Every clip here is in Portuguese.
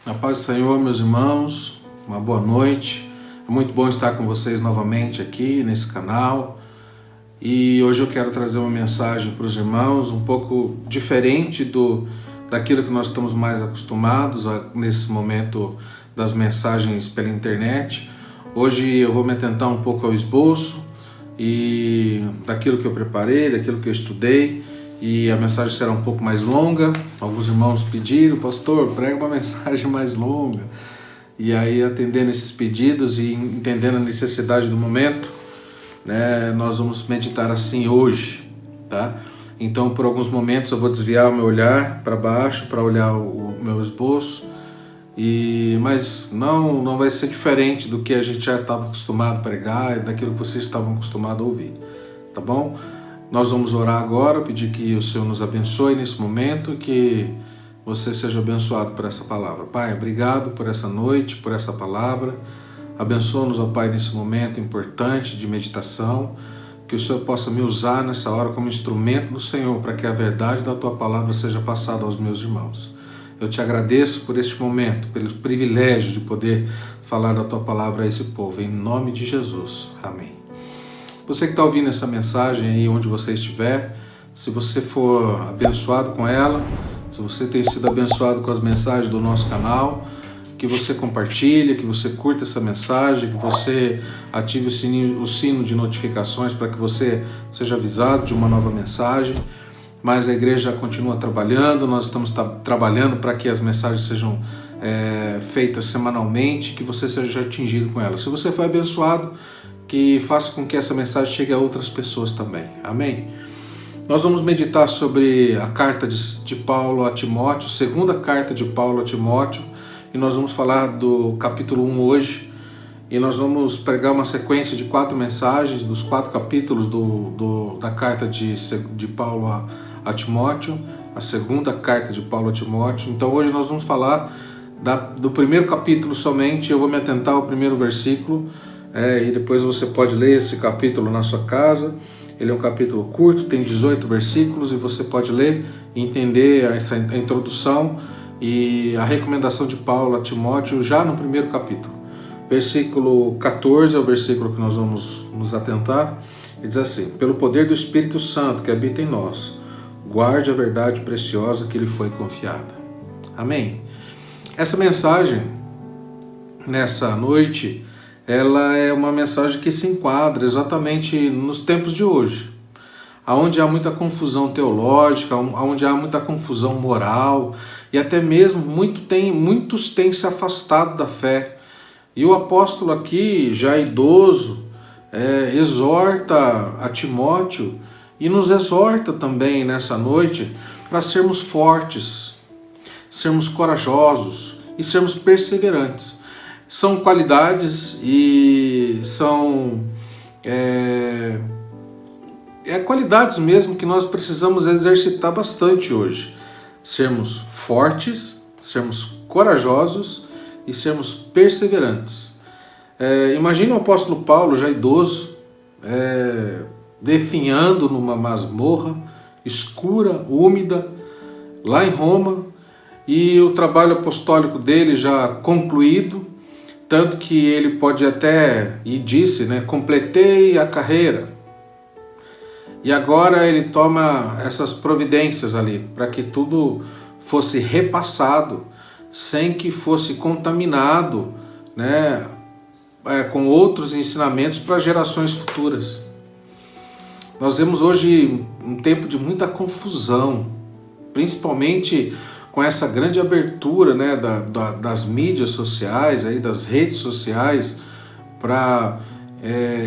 A paz do Senhor, meus irmãos, uma boa noite. É muito bom estar com vocês novamente aqui nesse canal. E hoje eu quero trazer uma mensagem para os irmãos um pouco diferente daquilo que nós estamos mais acostumados nesse momento das mensagens pela internet. Hoje eu vou me atentar um pouco ao esboço e daquilo que eu preparei, daquilo que eu estudei. E a mensagem será um pouco mais longa. Alguns irmãos pediram: pastor, prega uma mensagem mais longa. E aí, atendendo esses pedidos e entendendo a necessidade do momento, né, nós vamos meditar assim hoje, tá? Então, por alguns momentos eu vou desviar o meu olhar para baixo para olhar o meu esboço, mas não vai ser diferente do que a gente já estava acostumado a pregar e daquilo que vocês estavam acostumados a ouvir, tá bom? Nós vamos orar agora, pedir que o Senhor nos abençoe nesse momento, que você seja abençoado por essa palavra. Pai, obrigado por essa noite, por essa palavra. Abençoa-nos, ó Pai, nesse momento importante de meditação, que o Senhor possa me usar nessa hora como instrumento do Senhor, para que a verdade da Tua palavra seja passada aos meus irmãos. Eu te agradeço por este momento, pelo privilégio de poder falar da Tua palavra a esse povo, em nome de Jesus. Amém. Você que está ouvindo essa mensagem aí onde você estiver, se você for abençoado com ela, se você tem sido abençoado com as mensagens do nosso canal, que você compartilhe, que você curta essa mensagem, que você ative o sino de notificações para que você seja avisado de uma nova mensagem. Mas a igreja continua trabalhando, nós estamos trabalhando para que as mensagens sejam feitas semanalmente, que você seja atingido com elas. Se você foi abençoado, que faça com que essa mensagem chegue a outras pessoas também. Amém? Nós vamos meditar sobre a carta de Paulo a Timóteo, segunda carta de Paulo a Timóteo, e nós vamos falar do capítulo 1 hoje, e nós vamos pregar uma sequência de 4 mensagens dos 4 capítulos da carta de Paulo a Timóteo, a segunda carta de Paulo a Timóteo. Então hoje nós vamos falar do primeiro capítulo somente. Eu vou me atentar ao primeiro versículo, e depois você pode ler esse capítulo na sua casa. Ele é um capítulo curto, tem 18 versículos, e você pode ler e entender a introdução e a recomendação de Paulo a Timóteo já no primeiro capítulo. Versículo 14 é o versículo que nós vamos nos atentar, e diz assim: pelo poder do Espírito Santo que habita em nós, guarde a verdade preciosa que lhe foi confiada. Amém? Essa mensagem, nessa noite, ela é uma mensagem que se enquadra exatamente nos tempos de hoje, onde há muita confusão teológica, onde há muita confusão moral, e até mesmo muitos têm se afastado da fé. E o apóstolo aqui, já idoso, exorta a Timóteo e nos exorta também nessa noite para sermos fortes, sermos corajosos e sermos perseverantes. São qualidades e são qualidades mesmo que nós precisamos exercitar bastante hoje. Sermos fortes, sermos corajosos e sermos perseverantes. Imagina o apóstolo Paulo, já idoso, definhando numa masmorra escura, úmida, lá em Roma, e o trabalho apostólico dele já concluído, tanto que ele pode até, e disse, completei a carreira. E agora ele toma essas providências ali, para que tudo fosse repassado, sem que fosse contaminado, com outros ensinamentos para gerações futuras. Nós vemos hoje um tempo de muita confusão, principalmente com essa grande abertura das mídias sociais, das redes sociais, para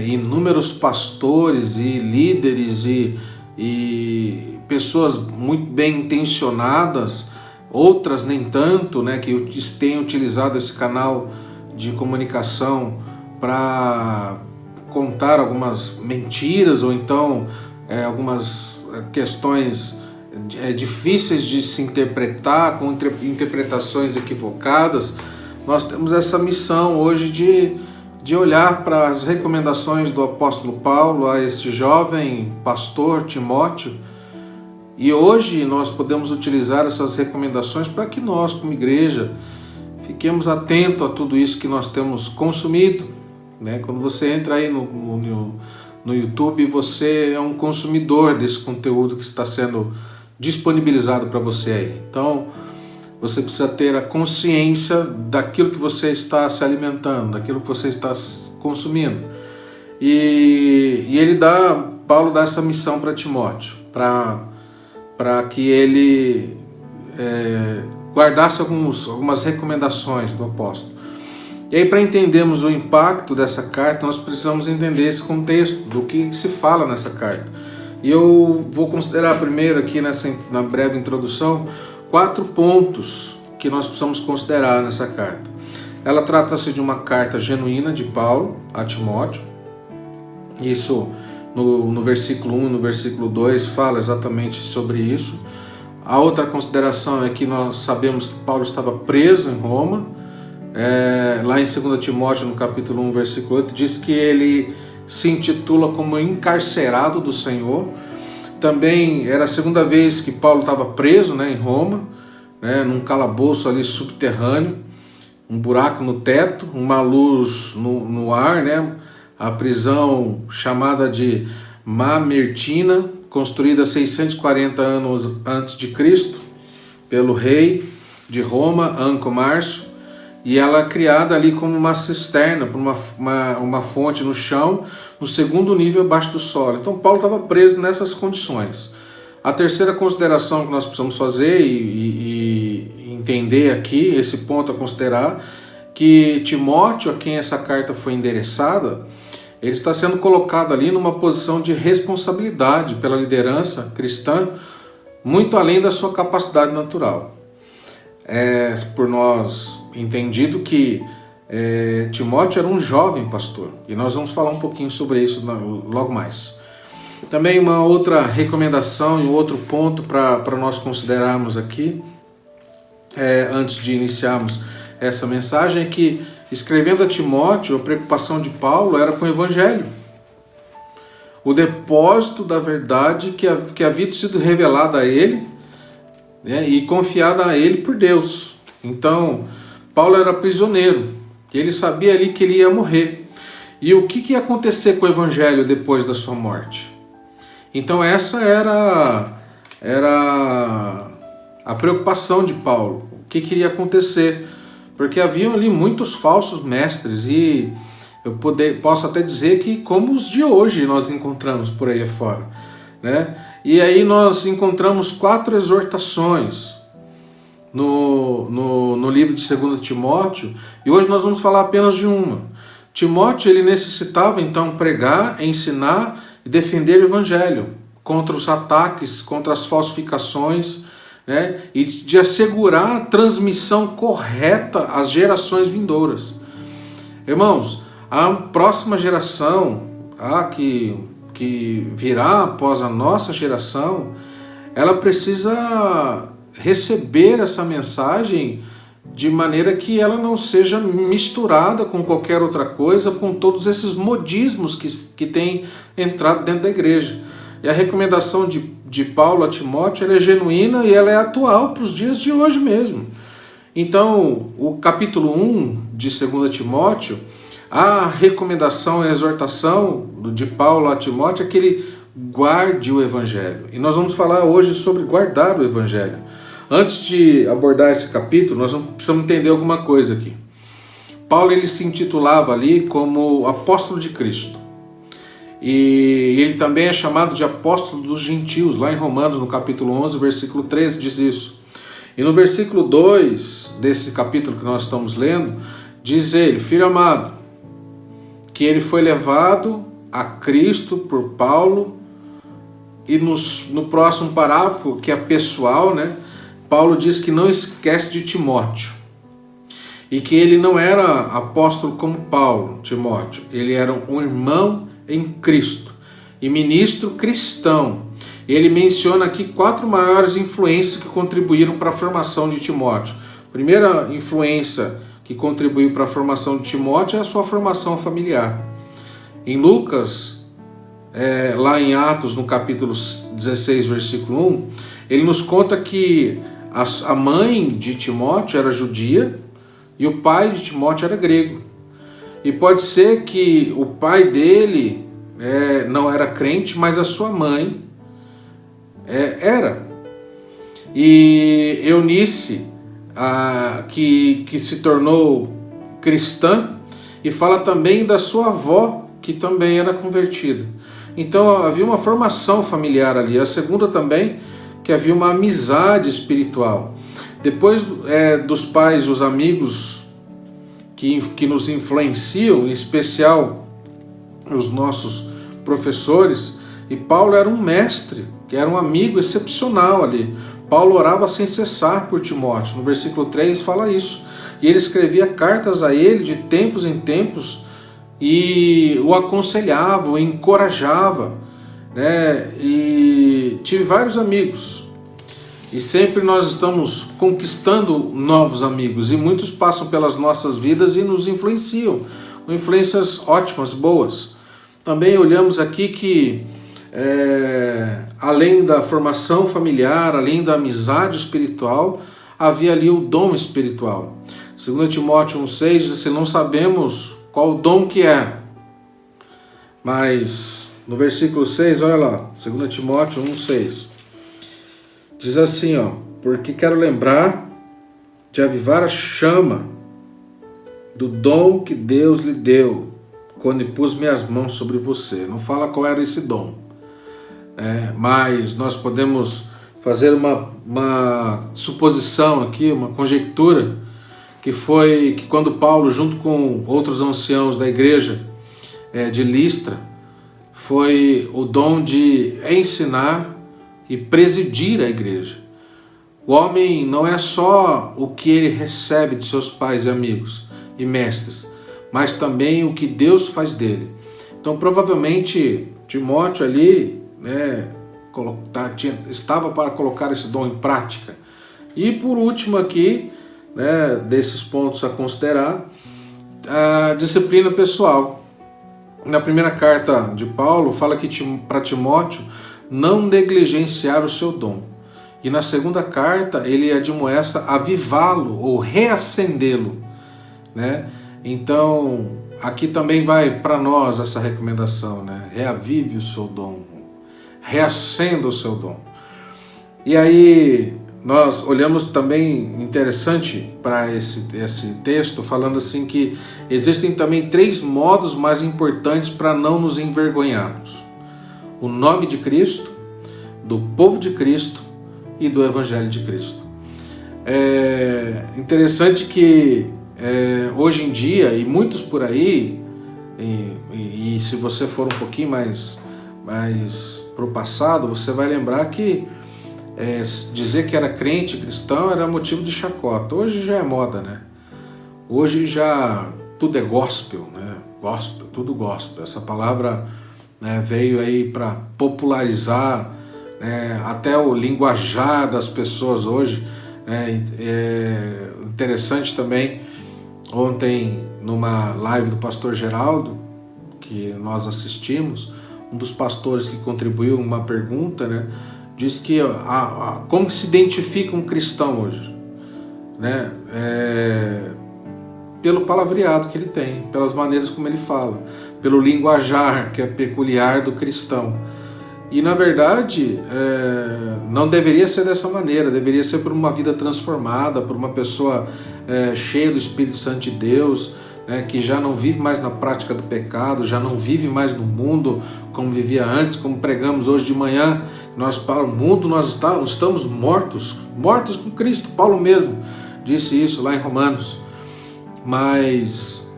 inúmeros pastores e líderes e pessoas muito bem intencionadas, outras nem tanto, que têm utilizado esse canal de comunicação para contar algumas mentiras ou então algumas questões difíceis de se interpretar, com interpretações equivocadas. Nós temos essa missão hoje de olhar para as recomendações do apóstolo Paulo a esse jovem pastor Timóteo, e hoje nós podemos utilizar essas recomendações para que nós, como igreja, fiquemos atentos a tudo isso que nós temos consumido, né? Quando você entra aí no YouTube, você é um consumidor desse conteúdo que está sendo disponibilizado para você aí. Então, você precisa ter a consciência daquilo que você está se alimentando, daquilo que você está consumindo. E Paulo dá essa missão para Timóteo, para que ele guardasse algumas recomendações do apóstolo. E aí, para entendermos o impacto dessa carta, nós precisamos entender esse contexto, do que se fala nessa carta. E eu vou considerar primeiro aqui, na breve introdução, 4 pontos que nós precisamos considerar nessa carta. Ela trata-se de uma carta genuína de Paulo a Timóteo. Isso no versículo 1 e no versículo 2 fala exatamente sobre isso. A outra consideração é que nós sabemos que Paulo estava preso em Roma. Lá em 2 Timóteo, no capítulo 1, versículo 8, diz que ele se intitula como encarcerado do Senhor. Também era a segunda vez que Paulo estava preso, né, em Roma, né, num calabouço ali subterrâneo, um buraco no teto, uma luz no ar, né, a prisão chamada de Mamertina, construída 640 anos antes de Cristo, pelo rei de Roma, Anco Márcio, e ela é criada ali como uma cisterna, por uma fonte no chão, no segundo nível abaixo do solo. Então Paulo estava preso nessas condições. A terceira consideração que nós precisamos fazer e entender aqui, esse ponto a considerar, que Timóteo, a quem essa carta foi endereçada, ele está sendo colocado ali numa posição de responsabilidade pela liderança cristã, muito além da sua capacidade natural. Por nós entendido que Timóteo era um jovem pastor, e nós vamos falar um pouquinho sobre isso logo mais. Também uma outra recomendação e um outro ponto para nós considerarmos aqui, antes de iniciarmos essa mensagem, é que, escrevendo a Timóteo, a preocupação de Paulo era com o Evangelho, o depósito da verdade que havia sido revelada a ele, né, e confiada a ele por Deus. Então, Paulo era prisioneiro, e ele sabia ali que ele ia morrer. E o que ia acontecer com o Evangelho depois da sua morte? Então essa era a preocupação de Paulo, o que iria acontecer, porque haviam ali muitos falsos mestres, e eu posso até dizer que como os de hoje nós encontramos por aí afora, né? E aí nós encontramos 4 exortações no livro de 2 Timóteo, e hoje nós vamos falar apenas de uma. Timóteo, ele necessitava então pregar, ensinar e defender o Evangelho contra os ataques, contra as falsificações, né, e de assegurar a transmissão correta às gerações vindouras. Irmãos, a próxima geração, que virá após a nossa geração, ela precisa receber essa mensagem de maneira que ela não seja misturada com qualquer outra coisa, com todos esses modismos que têm entrado dentro da igreja. E a recomendação de Paulo a Timóteo, ela é genuína e ela é atual para os dias de hoje mesmo. Então, o capítulo 1 de 2 Timóteo, a recomendação e a exortação de Paulo a Timóteo é que ele guarde o Evangelho. E nós vamos falar hoje sobre guardar o Evangelho. Antes de abordar esse capítulo, nós precisamos entender alguma coisa aqui. Paulo, ele se intitulava ali como apóstolo de Cristo. E ele também é chamado de apóstolo dos gentios. Lá em Romanos, no capítulo 11, versículo 13, diz isso. E no versículo 2 desse capítulo que nós estamos lendo, diz ele: filho amado, que ele foi levado a Cristo por Paulo. E no próximo parágrafo, que é pessoal, né, Paulo diz que não esquece de Timóteo, e que ele não era apóstolo como Paulo, Timóteo, ele era um irmão em Cristo e ministro cristão. Ele menciona aqui 4 maiores influências que contribuíram para a formação de Timóteo. A primeira influência que contribuiu para a formação de Timóteo é a sua formação familiar. Em Lucas, lá em Atos, no capítulo 16, versículo 1, ele nos conta que a mãe de Timóteo era judia, E o pai de Timóteo era grego. E pode ser que o pai dele não era crente, mas a sua mãe era. E Eunice, que se tornou cristã, e fala também da sua avó, que também era convertida. Então havia uma formação familiar ali. A segunda também, que havia uma amizade espiritual. Depois dos pais, os amigos que nos influenciam, em especial os nossos professores, e Paulo era um mestre, que era um amigo excepcional ali. Paulo orava sem cessar por Timóteo. No versículo 3 fala isso. E ele escrevia cartas a ele de tempos em tempos e o aconselhava, o encorajava, né? E tive vários amigos. E sempre nós estamos conquistando novos amigos, e muitos passam pelas nossas vidas e nos influenciam, com influências ótimas, boas. Também olhamos aqui que além da formação familiar, além da amizade espiritual, havia ali o dom espiritual. 2 Timóteo 1,6 diz assim: não sabemos qual o dom que é, mas no versículo 6, olha lá, 2 Timóteo 1,6, diz assim, porque quero lembrar de avivar a chama do dom que Deus lhe deu quando pus minhas mãos sobre você. Não fala qual era esse dom, mas nós podemos fazer uma suposição aqui, uma conjectura, que foi que quando Paulo, junto com outros anciãos da igreja de Listra, foi o dom de ensinar e presidir a igreja. O homem não é só o que ele recebe de seus pais e amigos e mestres, mas também o que Deus faz dele. Então, provavelmente, Timóteo ali estava para colocar esse dom em prática. E por último aqui, desses pontos a considerar, a disciplina pessoal. Na primeira carta de Paulo fala que para Timóteo não negligenciar o seu dom. E na segunda carta ele admoesta avivá-lo ou reacendê-lo, Então aqui também vai para nós essa recomendação, reavive o seu dom, reacenda o seu dom. E aí nós olhamos também interessante para esse texto, falando assim que existem também 3 modos mais importantes para não nos envergonharmos: o nome de Cristo, do povo de Cristo e do Evangelho de Cristo. É interessante que hoje em dia, e muitos por aí, e se você for um pouquinho mais para o passado, você vai lembrar que dizer que era crente cristão era motivo de chacota. Hoje já é moda, Hoje já tudo é gospel, Gospel, tudo gospel. Essa palavra veio aí para popularizar até o linguajar das pessoas hoje. Interessante também, ontem numa live do pastor Geraldo, que nós assistimos, um dos pastores que contribuiu uma pergunta, diz que como que se identifica um cristão hoje? Pelo palavreado que ele tem, pelas maneiras como ele fala, pelo linguajar que é peculiar do cristão. E na verdade não deveria ser dessa maneira, deveria ser por uma vida transformada, por uma pessoa cheia do Espírito Santo de Deus, que já não vive mais na prática do pecado, já não vive mais no mundo como vivia antes, como pregamos hoje de manhã. Nós para o mundo nós estamos mortos com Cristo. Paulo mesmo disse isso lá em Romanos. Mas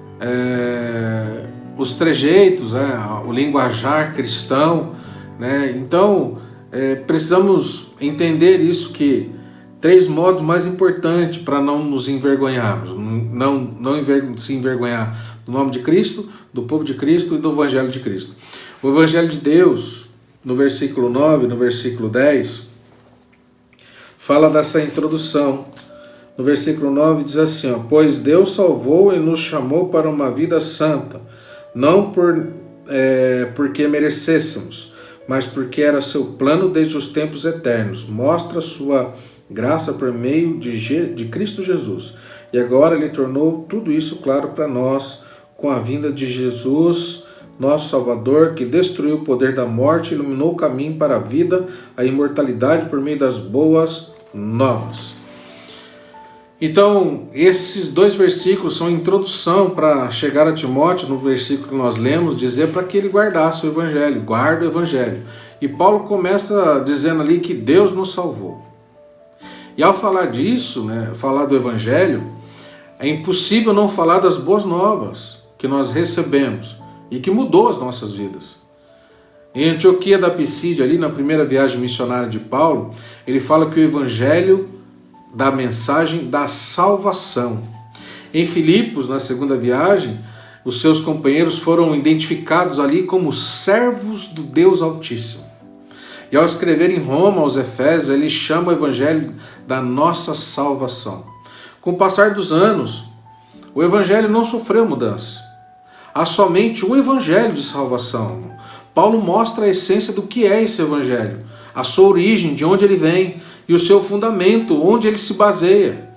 os trejeitos, o linguajar cristão, então precisamos entender isso, que 3 modos mais importantes para não nos envergonharmos, não se envergonhar do nome de Cristo, do povo de Cristo e do Evangelho de Cristo. O Evangelho de Deus, no versículo 9, no versículo 10, fala dessa introdução. No versículo 9 diz assim, pois Deus salvou e nos chamou para uma vida santa, não porque merecêssemos, mas porque era seu plano desde os tempos eternos. Mostra sua graça por meio de Cristo Jesus. e agora Ele tornou tudo isso claro para nós com a vinda de Jesus, nosso Salvador, que destruiu o poder da morte e iluminou o caminho para a vida, a imortalidade por meio das boas novas. Então, esses 2 versículos são introdução para chegar a Timóteo, no versículo que nós lemos, dizer para que ele guardasse o Evangelho, guarda o Evangelho. E Paulo começa dizendo ali que Deus nos salvou. E ao falar disso, falar do Evangelho, é impossível não falar das boas novas que nós recebemos e que mudou as nossas vidas. Em Antioquia da Pisídia, ali na primeira viagem missionária de Paulo, ele fala que o Evangelho da mensagem da salvação. Em Filipos, na segunda viagem, os seus companheiros foram identificados ali como servos do Deus Altíssimo. E ao escrever em Roma aos Efésios, ele chama o Evangelho da nossa salvação. Com o passar dos anos, o Evangelho não sofreu mudança. Há somente um Evangelho de salvação. Paulo mostra a essência do que é esse Evangelho, a sua origem, de onde ele vem, e o seu fundamento, onde ele se baseia.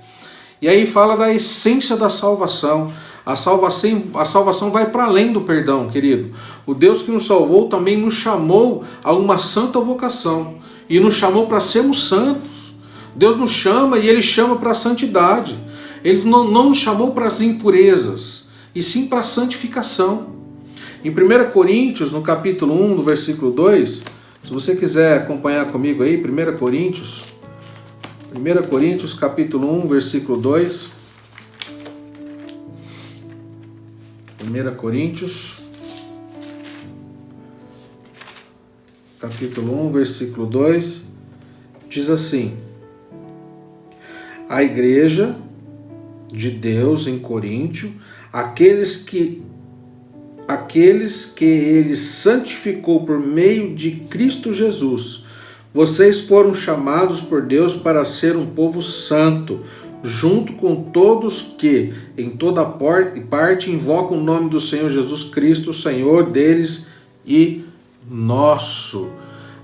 E aí fala da essência da salvação. A salvação vai para além do perdão, querido. O Deus que nos salvou também nos chamou a uma santa vocação. E nos chamou para sermos santos. Deus nos chama e Ele chama para a santidade. Ele não nos chamou para as impurezas, e sim para a santificação. Em 1 Coríntios, no capítulo 1, no versículo 2, se você quiser acompanhar comigo aí, 1 Coríntios, capítulo 1, versículo 2. 1 Coríntios, capítulo 1, versículo 2, diz assim: a igreja de Deus em Coríntio, aqueles que ele santificou por meio de Cristo Jesus, vocês foram chamados por Deus para ser um povo santo, junto com todos que em toda parte invocam o nome do Senhor Jesus Cristo, Senhor deles e nosso.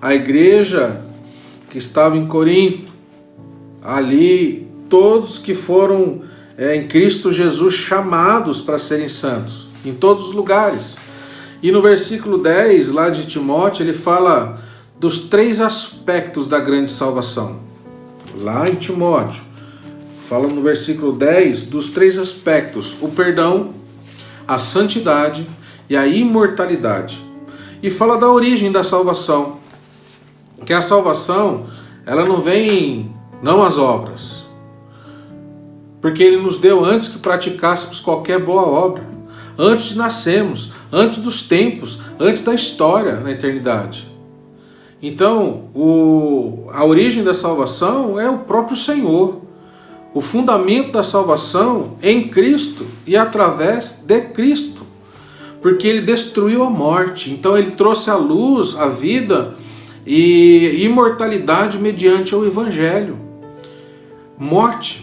A igreja que estava em Corinto, ali todos que foram em Cristo Jesus chamados para serem santos, em todos os lugares. E no versículo 10, lá de Timóteo, ele fala dos 3 aspectos da grande salvação. Lá em Timóteo, fala no versículo 10 dos 3 aspectos: o perdão, a santidade e a imortalidade. E fala da origem da salvação, que a salvação, ela não vem, não as obras, porque Ele nos deu antes que praticássemos qualquer boa obra, antes de nascermos, antes dos tempos, antes da história, na eternidade. Então, a origem da salvação é o próprio Senhor. O fundamento da salvação é em Cristo e através de Cristo, porque Ele destruiu a morte. Então Ele trouxe à luz a vida e imortalidade mediante o Evangelho. Morte.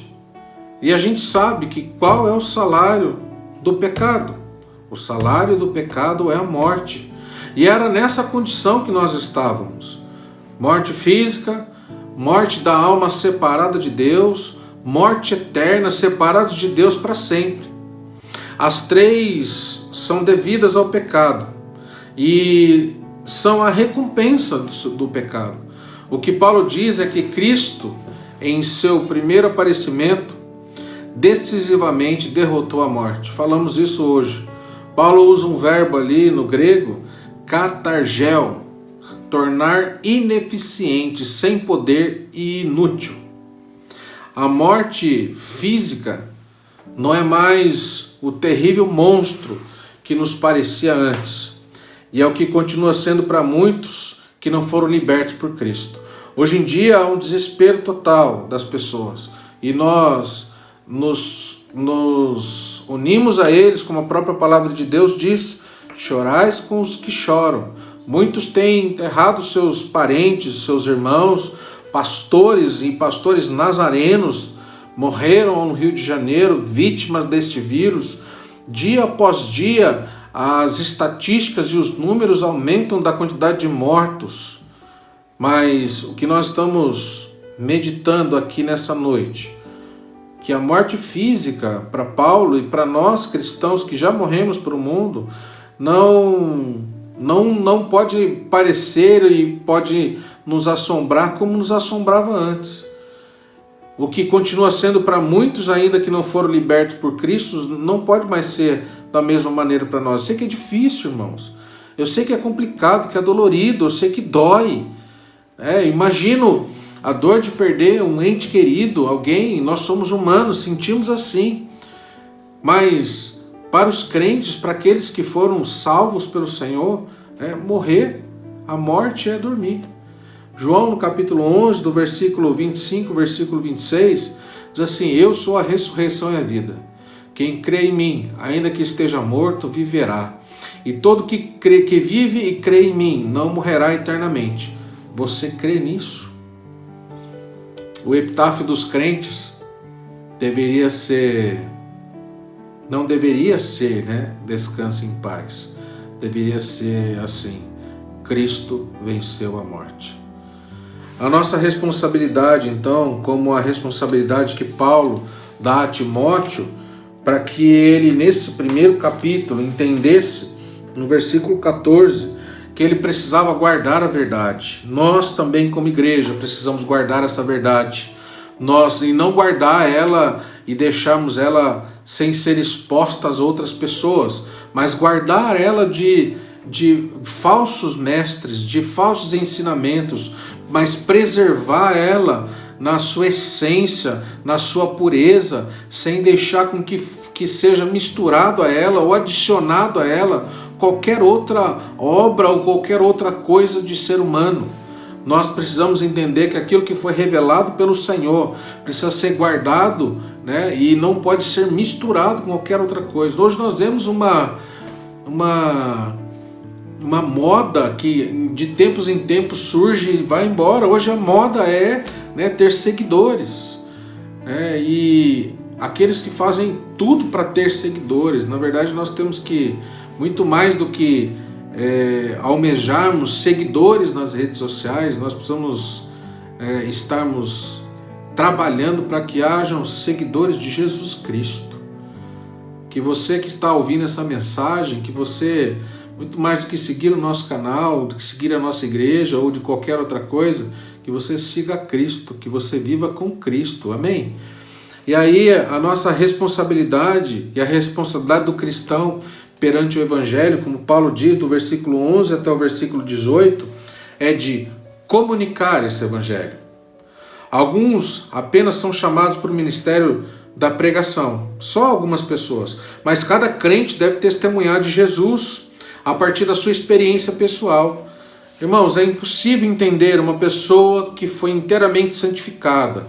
E a gente sabe que qual é o salário do pecado? O salário do pecado é a morte. E era nessa condição que nós estávamos. Morte física, morte da alma separada de Deus, morte eterna, separados de Deus para sempre. As 3 são devidas ao pecado e são a recompensa do pecado. O que Paulo diz é que Cristo, em seu primeiro aparecimento, decisivamente derrotou a morte. Falamos isso hoje. Paulo usa um verbo ali no grego, katargel, tornar ineficiente, sem poder e inútil. A morte física não é mais o terrível monstro que nos parecia antes, e é o que continua sendo para muitos que não foram libertos por Cristo. Hoje em dia há um desespero total das pessoas, e nós nos unimos a eles, como a própria palavra de Deus diz: chorais com os que choram. Muitos têm enterrado seus parentes, seus irmãos, pastores e pastores nazarenos morreram no Rio de Janeiro, vítimas deste vírus. Dia após dia, as estatísticas e os números aumentam da quantidade de mortos. Mas o que nós estamos meditando aqui nessa noite que a morte física, para Paulo e para nós cristãos que já morremos para o mundo, não pode parecer e pode nos assombrar como nos assombrava antes. O que continua sendo para muitos ainda que não foram libertos por Cristo, não pode mais ser da mesma maneira para nós. Eu sei que é difícil, irmãos. Eu sei que é complicado, que é dolorido, eu sei que dói. Imagino a dor de perder um ente querido, alguém, nós somos humanos, sentimos assim. Mas para os crentes, para aqueles que foram salvos pelo Senhor, morrer, a morte é dormir. João, no capítulo 11, do versículo 25, versículo 26, diz assim: eu sou a ressurreição e a vida. Quem crê em mim, ainda que esteja morto, viverá. E todo que vive e crê em mim, não morrerá eternamente. Você crê nisso? O epitáfio dos crentes não deveria ser, descanse em paz. Deveria ser assim: Cristo venceu a morte. A nossa responsabilidade, então, como a responsabilidade que Paulo dá a Timóteo, para que ele, nesse primeiro capítulo, entendesse, no versículo 14, que ele precisava guardar a verdade. Nós também, como igreja, precisamos guardar essa verdade. E não guardar ela e deixarmos ela sem ser exposta às outras pessoas, mas guardar ela de falsos mestres, de falsos ensinamentos, mas preservar ela na sua essência, na sua pureza, sem deixar com que seja misturado a ela ou adicionado a ela qualquer outra obra ou qualquer outra coisa de ser humano. Nós precisamos entender que aquilo que foi revelado pelo Senhor precisa ser guardado, e não pode ser misturado com qualquer outra coisa. Hoje nós vemos uma moda que de tempos em tempos surge e vai embora. Hoje a moda é ter seguidores, e aqueles que fazem tudo para ter seguidores. Na verdade, nós temos que, muito mais do que almejarmos seguidores nas redes sociais, nós precisamos estarmos trabalhando para que hajam seguidores de Jesus Cristo. Que você que está ouvindo essa mensagem, que você, muito mais do que seguir o nosso canal, do que seguir a nossa igreja ou de qualquer outra coisa, que você siga Cristo, que você viva com Cristo, amém? E aí a nossa responsabilidade e a responsabilidade do cristão perante o Evangelho, como Paulo diz do versículo 11 até o versículo 18, é de comunicar esse Evangelho. Alguns apenas são chamados para o ministério da pregação, só algumas pessoas, mas cada crente deve testemunhar de Jesus a partir da sua experiência pessoal. Irmãos, é impossível entender uma pessoa que foi inteiramente santificada,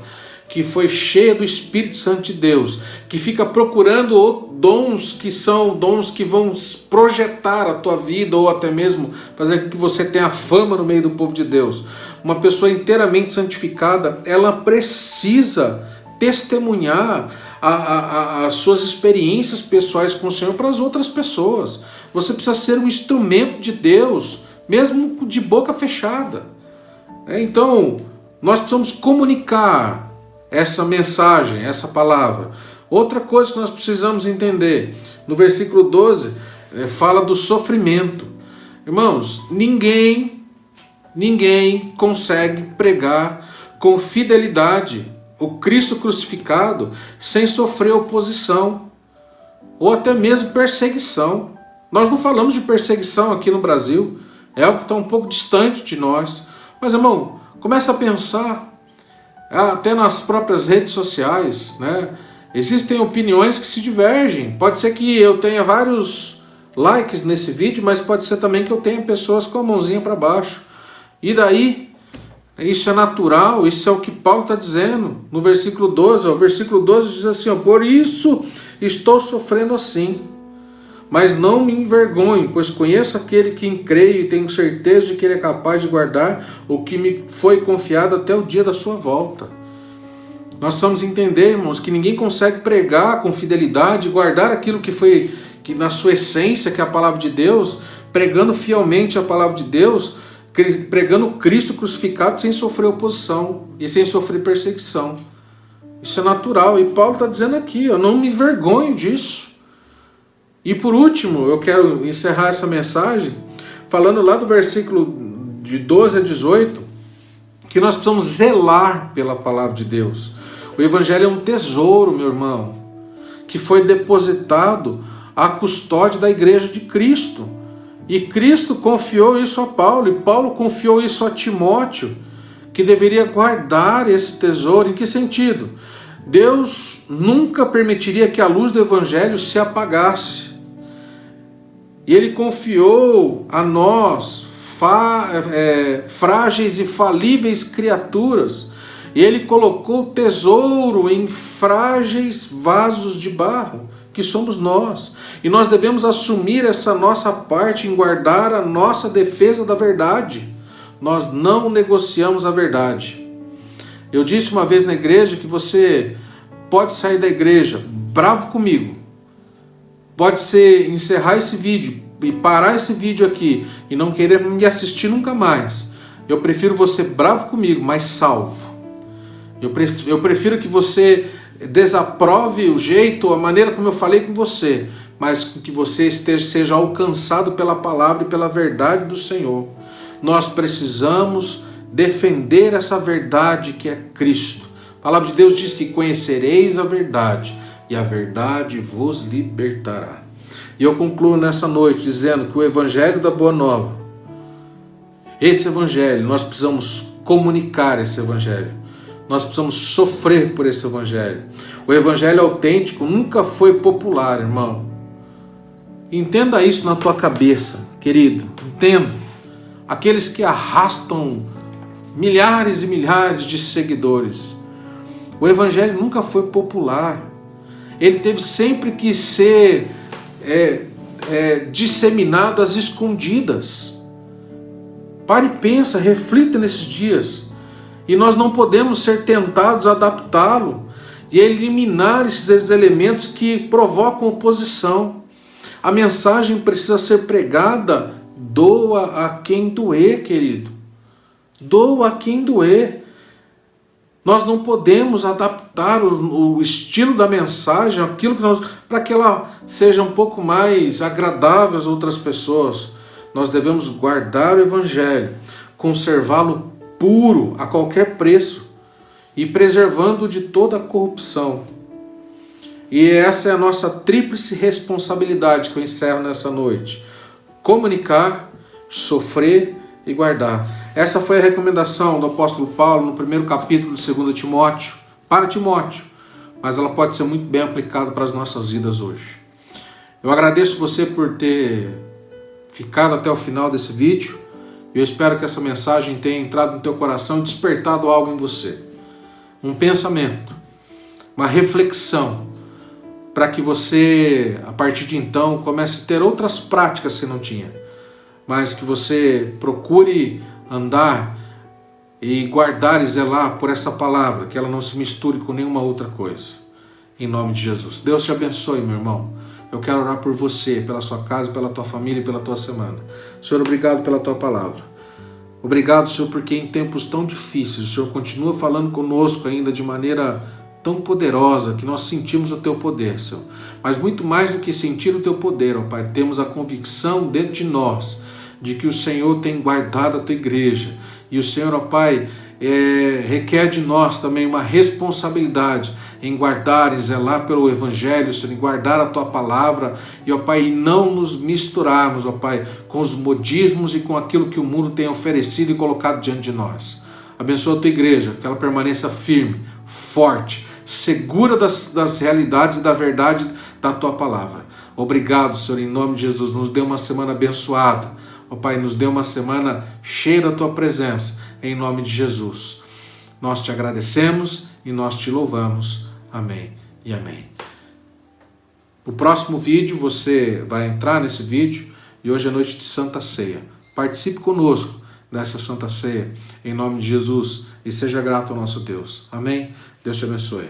que foi cheia do Espírito Santo de Deus, que fica procurando dons que são dons que vão projetar a tua vida ou até mesmo fazer com que você tenha fama no meio do povo de Deus. Uma pessoa inteiramente santificada, ela precisa testemunhar as suas experiências pessoais com o Senhor para as outras pessoas. Você precisa ser um instrumento de Deus, mesmo de boca fechada. Então, nós precisamos comunicar essa mensagem, essa palavra. Outra coisa que nós precisamos entender, no versículo 12, fala do sofrimento. Irmãos, ninguém consegue pregar com fidelidade o Cristo crucificado sem sofrer oposição ou até mesmo perseguição. Nós não falamos de perseguição aqui no Brasil, é algo que está um pouco distante de nós. Mas, irmão, começa a pensar, até nas próprias redes sociais, existem opiniões que se divergem. Pode ser que eu tenha vários likes nesse vídeo, mas pode ser também que eu tenha pessoas com a mãozinha para baixo. E daí? Isso é natural, isso é o que Paulo está dizendo no versículo 12. O versículo 12 diz assim: por isso estou sofrendo assim, mas não me envergonho, pois conheço aquele que creio e tenho certeza de que ele é capaz de guardar o que me foi confiado até o dia da sua volta. Nós precisamos entender, irmãos, que ninguém consegue pregar com fidelidade, guardar aquilo que na sua essência, que é a palavra de Deus, pregando fielmente a palavra de Deus, pregando Cristo crucificado sem sofrer oposição e sem sofrer perseguição. Isso é natural. E Paulo está dizendo aqui, eu não me envergonho disso. E por último, eu quero encerrar essa mensagem falando lá do versículo de 12 a 18, que nós precisamos zelar pela palavra de Deus. O Evangelho é um tesouro, meu irmão, que foi depositado à custódia da igreja de Cristo. E Cristo confiou isso a Paulo, e Paulo confiou isso a Timóteo, que deveria guardar esse tesouro. Em que sentido? Deus nunca permitiria que a luz do Evangelho se apagasse. E Ele confiou a nós, frágeis e falíveis criaturas, e Ele colocou tesouro em frágeis vasos de barro, que somos nós. E nós devemos assumir essa nossa parte em guardar a nossa defesa da verdade. Nós não negociamos a verdade. Eu disse uma vez na igreja que você pode sair da igreja bravo comigo, pode ser encerrar esse vídeo e parar esse vídeo aqui e não querer me assistir nunca mais. Eu prefiro você bravo comigo, mas salvo. Eu prefiro que você desaprove o jeito, a maneira como eu falei com você, mas que você seja alcançado pela palavra e pela verdade do Senhor. Nós precisamos defender essa verdade que é Cristo. A palavra de Deus diz que conhecereis a verdade e a verdade vos libertará. E eu concluo nessa noite dizendo que o Evangelho da Boa Nova, esse Evangelho, nós precisamos comunicar esse Evangelho. Nós precisamos sofrer por esse Evangelho. O Evangelho autêntico nunca foi popular, irmão. Entenda isso na tua cabeça, querido. Entenda. Aqueles que arrastam milhares e milhares de seguidores. O Evangelho nunca foi popular. Ele teve sempre que ser disseminado às escondidas. Pare e pensa, reflita nesses dias. E nós não podemos ser tentados a adaptá-lo e eliminar esses elementos que provocam oposição. A mensagem precisa ser pregada, doa a quem doer, querido. Doa a quem doer. Nós não podemos adaptar o estilo da mensagem, aquilo que para que ela seja um pouco mais agradável às outras pessoas. Nós devemos guardar o Evangelho, conservá-lo puro a qualquer preço e preservando de toda a corrupção. E essa é a nossa tríplice responsabilidade que eu encerro nessa noite: comunicar, sofrer e guardar. Essa foi a recomendação do apóstolo Paulo no primeiro capítulo de 2 Timóteo, para Timóteo, mas ela pode ser muito bem aplicada para as nossas vidas hoje. Eu agradeço você por ter ficado até o final desse vídeo. Eu espero que essa mensagem tenha entrado no teu coração e despertado algo em você. Um pensamento, uma reflexão, para que você, a partir de então, comece a ter outras práticas que não tinha, mas que você procure andar e guardar e zelar por essa palavra, que ela não se misture com nenhuma outra coisa. Em nome de Jesus. Deus te abençoe, meu irmão. Eu quero orar por você, pela sua casa, pela tua família e pela tua semana. Senhor, obrigado pela tua palavra. Obrigado, Senhor, porque em tempos tão difíceis, o Senhor continua falando conosco ainda de maneira tão poderosa, que nós sentimos o teu poder, Senhor. Mas muito mais do que sentir o teu poder, ó Pai, temos a convicção dentro de nós de que o Senhor tem guardado a tua igreja. E o Senhor, ó Pai, requer de nós também uma responsabilidade em guardar e zelar pelo Evangelho, Senhor, em guardar a Tua Palavra, e, ó Pai, não nos misturarmos, ó Pai, com os modismos e com aquilo que o mundo tem oferecido e colocado diante de nós. Abençoa a Tua igreja, que ela permaneça firme, forte, segura das realidades e da verdade da Tua Palavra. Obrigado, Senhor, em nome de Jesus, nos dê uma semana abençoada, ó Pai, nos dê uma semana cheia da Tua presença, em nome de Jesus. Nós te agradecemos e nós te louvamos. Amém e amém. No próximo vídeo você vai entrar nesse vídeo e hoje é noite de Santa Ceia. Participe conosco dessa Santa Ceia, em nome de Jesus, e seja grato ao nosso Deus. Amém? Deus te abençoe.